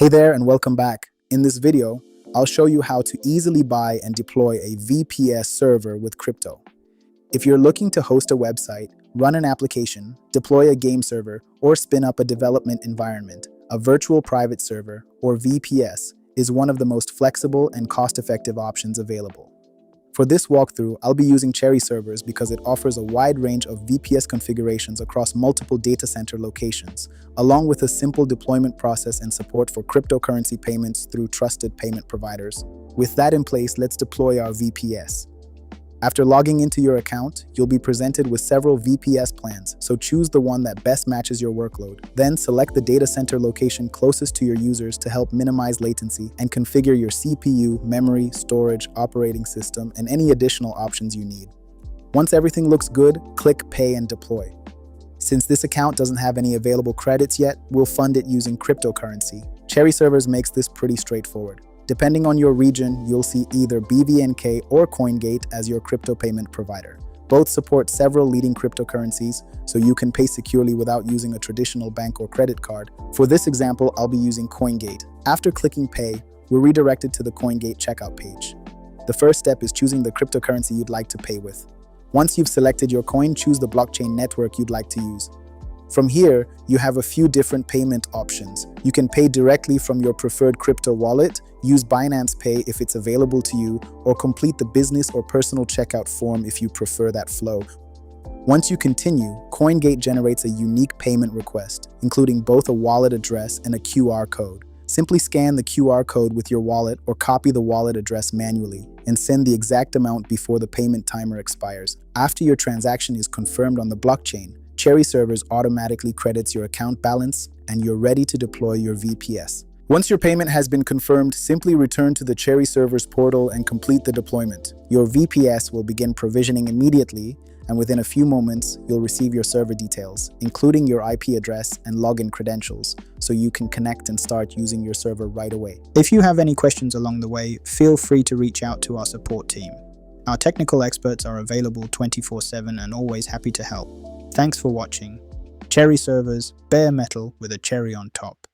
Hey there and welcome back. In this video, I'll show you how to easily buy and deploy a VPS server with crypto. If you're looking to host a website, run an application, deploy a game server, or spin up a development environment, a virtual private server, or VPS, is one of the most flexible and cost-effective options available. For this walkthrough, I'll be using Cherry servers because it offers a wide range of VPS configurations across multiple data center locations, along with a simple deployment process and support for cryptocurrency payments through trusted payment providers. With that in place, let's deploy our VPS. After logging into your account, you'll be presented with several VPS plans, so choose the one that best matches your workload. Then select the data center location closest to your users to help minimize latency and configure your CPU, memory, storage, operating system, and any additional options you need. Once everything looks good, click Pay and Deploy. Since this account doesn't have any available credits yet, we'll fund it using cryptocurrency. Cherry servers makes this pretty straightforward. Depending on your region, you'll see either BVNK or CoinGate as your crypto payment provider. Both support several leading cryptocurrencies, so you can pay securely without using a traditional bank or credit card. For this example, I'll be using CoinGate. After clicking Pay, we're redirected to the CoinGate checkout page. The first step is choosing the cryptocurrency you'd like to pay with. Once you've selected your coin, choose the blockchain network you'd like to use. From here, you have a few different payment options. You can pay directly from your preferred crypto wallet, use Binance Pay if it's available to you, or complete the business or personal checkout form if you prefer that flow. Once you continue, CoinGate generates a unique payment request, including both a wallet address and a QR code. Simply scan the QR code with your wallet or copy the wallet address manually and send the exact amount before the payment timer expires. After your transaction is confirmed on the blockchain, Cherry servers automatically credits your account balance and you're ready to deploy your VPS. Once your payment has been confirmed, simply return to the Cherry servers portal and complete the deployment. Your VPS will begin provisioning immediately, and within a few moments, you'll receive your server details, including your IP address and login credentials, so you can connect and start using your server right away. If you have any questions along the way, feel free to reach out to our support team. Our technical experts are available 24/7 and always happy to help. Thanks for watching. Cherry servers, bare metal with a cherry on top.